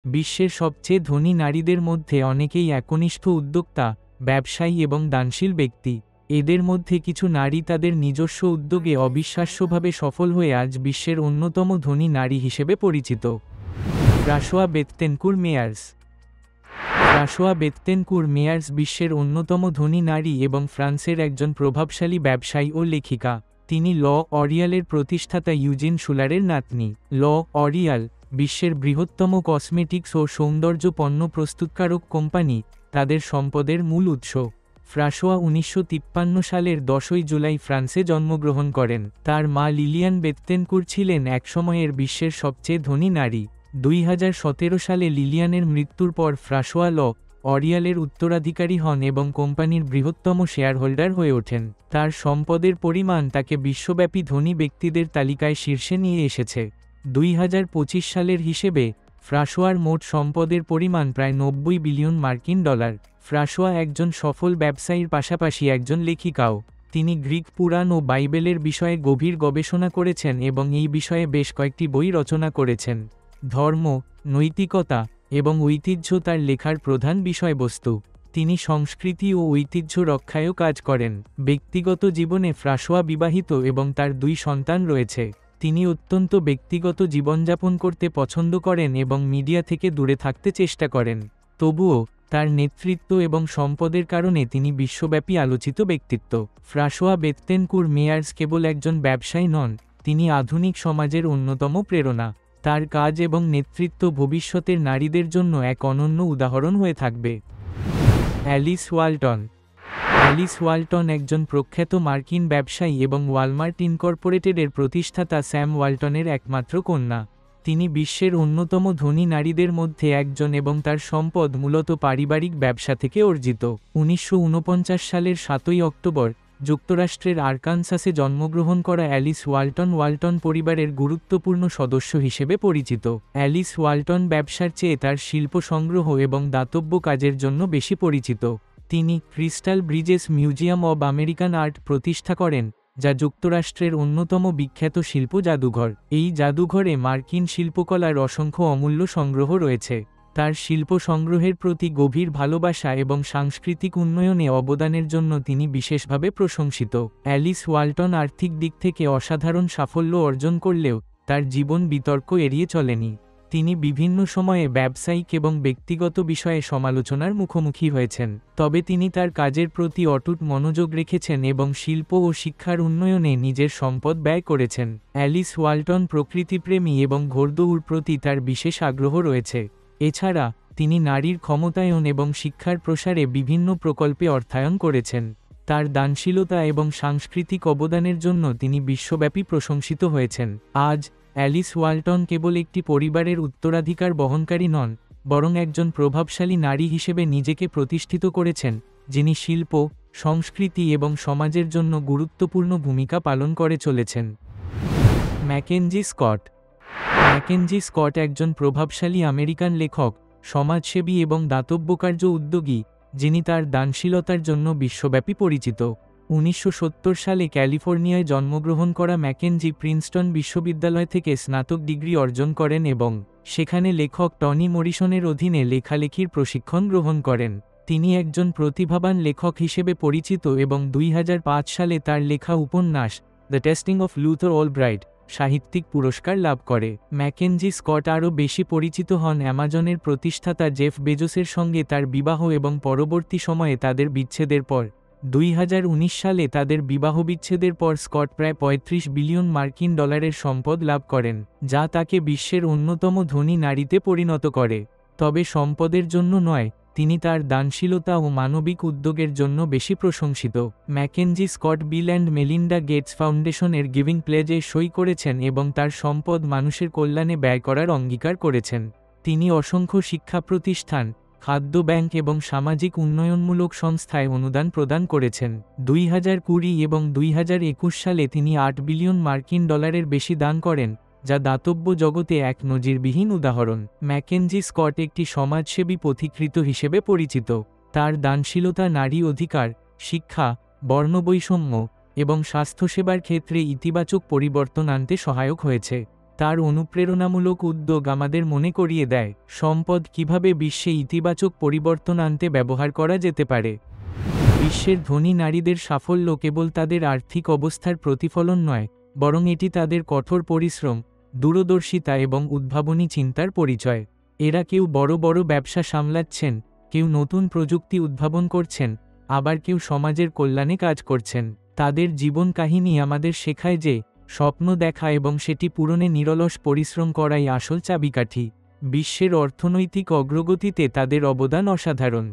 বিশ্বের সবচেয়ে ধনী নারীদের মধ্যে অনেকেই একনিষ্ঠ উদ্যোক্তা, ব্যবসায়ী এবং দানশীল ব্যক্তি। এদের মধ্যে কিছু নারী তাদের নিজস্ব উদ্যোগে অবিশ্বাস্যভাবে সফল হয়ে আজ বিশ্বের অন্যতম ধনী নারী হিসেবে পরিচিত। Françoise Bettencourt Meyers. Françoise Bettencourt Meyers বিশ্বের অন্যতম ধনী নারী এবং ফ্রান্সের একজন প্রভাবশালী ব্যবসায়ী ও লেখিকা। তিনি অরিয়ালের প্রতিষ্ঠাতা ইউজিন শুলারের নাতনি। অরিয়াল বিশ্বের বৃহত্তম কসমেটিক্স ও সৌন্দর্য পণ্য প্রস্তুতকারক কোম্পানি, তাদের সম্পদের মূল উৎস। ফ্রাঁসোয়া 1953 সালের 10 জুলাই ফ্রান্সে জন্মগ্রহণ করেন। তার মা লিলিয়ান বেততেনকুর ছিলেন একসময়ের বিশ্বের সবচেয়ে ধনী নারী। 2017 সালে লিলিয়ানের মৃত্যুর পর ফ্রাঁসোয়া অরিয়ালের উত্তরাধিকারী হন এবং কোম্পানির বৃহত্তম শেয়ারহোল্ডার হয়ে ওঠেন। তার সম্পদের পরিমাণ তাকে বিশ্বব্যাপী ধনী ব্যক্তিদের তালিকায় শীর্ষে নিয়ে এসেছে। 2025 সালের হিসেবে ফ্রাঁসোয়ার মোট সম্পদের পরিমাণ প্রায় 90 বিলিয়ন মার্কিন ডলার। ফ্রাঁসোয়া একজন সফল ব্যবসায়ীর পাশাপাশি একজন লেখিকাও। তিনি গ্রিক পুরাণ ও বাইবেলের বিষয়ে গভীর গবেষণা করেছেন এবং এই বিষয়ে বেশ কয়েকটি বই রচনা করেছেন। ধর্ম, নৈতিকতা এবং ঐতিহ্য তার লেখার প্রধান বিষয়বস্তু। তিনি সংস্কৃতি ও ঐতিহ্য রক্ষায়ও কাজ করেন। ব্যক্তিগত জীবনে ফ্রাঁসোয়া বিবাহিত এবং তার 2 সন্তান রয়েছে। তিনি অত্যন্ত ব্যক্তিগত জীবনযাপন করতে পছন্দ করেন এবং মিডিয়া থেকে দূরে থাকতে চেষ্টা করেন। তবুও তার নেতৃত্ব এবং সম্পদের কারণে তিনি বিশ্বব্যাপী আলোচিত ব্যক্তিত্ব। ফ্রাঁসোয়া বেততেনকুর মেয়ার্স কেবল একজন ব্যবসায়ী নন, তিনি আধুনিক সমাজের অন্যতম প্রেরণা। তার কাজ এবং নেতৃত্ব ভবিষ্যতের নারীদের জন্য এক অনন্য উদাহরণ হয়ে থাকবে। অ্যালিস ওয়ালটন। অ্যালিস ওয়ালটন একজন প্রখ্যাত মার্কিন ব্যবসায়ী এবং ওয়ালমার্ট ইনকর্পোরেটেডের প্রতিষ্ঠাতা স্যাম ওয়ালটনের একমাত্র কন্যা। তিনি বিশ্বের অন্যতম ধনী নারীদের মধ্যে একজন এবং তার সম্পদ মূলত পারিবারিক ব্যবসা থেকে অর্জিত। 1949 সালের 7 অক্টোবর যুক্তরাষ্ট্রের আরকানসাসে জন্মগ্রহণ করা অ্যালিস ওয়ালটন পরিবারের গুরুত্বপূর্ণ সদস্য হিসেবে পরিচিত। অ্যালিস ওয়ালটন ব্যবসার চেয়ে তার শিল্প সংগ্রহ এবং দাতব্য কাজের জন্য বেশি পরিচিত। তিনি crystal Bridges museum of American art প্রতিষ্ঠা করেন, যা যুক্তরাষ্ট্রের অন্যতম বিখ্যাত শিল্প জাদুঘর। এই জাদুঘরে মার্কিন শিল্পকলার অসংখ্য অমূল্য সংগ্রহ রয়েছে। তার শিল্প সংগ্রহের প্রতি গভীর ভালোবাসা এবং সাংস্কৃতিক উন্নয়নে অবদানের জন্য তিনি বিশেষভাবে প্রশংসিত। অ্যালিস ওয়ালটন আর্থিক দিক থেকে অসাধারণ সাফল্য অর্জন করলেও তার জীবন বিতর্ক এড়িয়ে চলেনি। তিনি বিভিন্ন সময়ে ব্যবসায়িক এবং ব্যক্তিগত বিষয়ে সমালোচনার মুখোমুখি হয়েছেন, তবে তিনি তার কাজের প্রতি অটুট মনোযোগ রেখেছেন এবং শিল্প ও শিক্ষার উন্নয়নে নিজের সম্পদ ব্যয় করেছেন। অ্যালিস ওয়ালটন প্রকৃতিপ্রেমী এবং ঘোড়দৌড়ের প্রতি তার বিশেষ আগ্রহ রয়েছে। এছাড়া তিনি নারীর ক্ষমতায়ন এবং শিক্ষার প্রসারে বিভিন্ন প্রকল্পে অর্থায়ন করেছেন। তার দানশীলতা এবং সাংস্কৃতিক অবদানের জন্য তিনি বিশ্বব্যাপী প্রশংসিত হয়েছেন। আজ অ্যালিস ওয়ালটন কেবল একটি পরিবারের উত্তরাধিকার বহনকারী নন, বরং একজন প্রভাবশালী নারী হিসেবে নিজেকে প্রতিষ্ঠিত করেছেন, যিনি শিল্প, সংস্কৃতি এবং সমাজের জন্য গুরুত্বপূর্ণ ভূমিকা পালন করে চলেছেন। McKenzie Scott. ম্যাকেনজি স্কট একজন প্রভাবশালী আমেরিকান লেখক, সমাজসেবী এবং দাতব্যকার্য উদ্যোগী, যিনি তার দানশীলতার জন্য বিশ্বব্যাপী পরিচিত। 1970 সালে ক্যালিফোর্নিয়ায় জন্মগ্রহণ করা ম্যাকেনজি প্রিন্সটন বিশ্ববিদ্যালয় থেকে স্নাতক ডিগ্রি অর্জন করেন এবং সেখানে লেখক টনি মরিসনের অধীনে লেখালেখির প্রশিক্ষণ গ্রহণ করেন। তিনি একজন প্রতিভাবান লেখক হিসেবে পরিচিত এবং 2005 সালে তার লেখা উপন্যাস the testing of Luther Albright সাহিত্যিক পুরস্কার লাভ করে। ম্যাকেনজি স্কট আরও বেশি পরিচিত হন অ্যামাজনের প্রতিষ্ঠাতা জেফ বেজোসের সঙ্গে তার বিবাহ এবং পরবর্তী সময়ে তাদের বিচ্ছেদের পর। 2019 সালে তাদের বিবাহবিচ্ছেদের পর স্কট প্রায় 35 বিলিয়ন মার্কিন ডলারের সম্পদ লাভ করেন, যা তাকে বিশ্বের অন্যতম ধনী নারীতে পরিণত করে। তবে সম্পদের জন্য নয়, তিনি তার দানশীলতা ও মানবিক উদ্যোগের জন্য বেশি প্রশংসিত। MacKenzie Scott Bill and Melinda Gates ফাউন্ডেশনের গিভিং প্লেজে সই করেছেন এবং তার সম্পদ মানুষের কল্যাণে ব্যয় করার অঙ্গীকার করেছেন। তিনি অসংখ্য শিক্ষা প্রতিষ্ঠান, খাদ্য ব্যাংক এবং সামাজিক উন্নয়নমূলক সংস্থায় অনুদান প্রদান করেছেন। 2020 এবং 2021 সালে তিনি 8 বিলিয়ন মার্কিন ডলারের বেশি দান করেন, যা দাতব্য জগতে এক নজিরবিহীন উদাহরণ। ম্যাকেনজি স্কট একটি সমাজসেবী পথিকৃৎ হিসেবে পরিচিত। তার দানশীলতা নারী অধিকার, শিক্ষা, বর্ণবৈষম্য এবং স্বাস্থ্যসেবার ক্ষেত্রে ইতিবাচক পরিবর্তন আনতে সহায়ক হয়েছে। তার অনুপ্রেরণামূলক উদ্যোগ আমাদের মনে করিয়ে দেয় সম্পদ কিভাবে বিশ্বে ইতিবাচক পরিবর্তন আনতে ব্যবহার করা যেতে পারে। বিশ্বের ধনী নারীদের সাফল্য কেবল তাদের আর্থিক অবস্থার প্রতিফলন নয়, বরং এটি তাদের কঠোর পরিশ্রম, দূরদর্শিতা এবং উদ্ভাবনী চিন্তার পরিচয়। এরা কেউ বড় বড় ব্যবসা সামলাচ্ছেন, কেউ নতুন প্রযুক্তি উদ্ভাবন করছেন, আবার কেউ সমাজের কল্যাণে কাজ করছেন। তাদের জীবন কাহিনী আমাদের শেখায় যে স্বপ্ন দেখা এবং সেটি পূরণে নিরলস পরিশ্রম করাই আসল চাবিকাঠি। বিশ্বের অর্থনৈতিক অগ্রগতিতে তাদের অবদান অসাধারণ।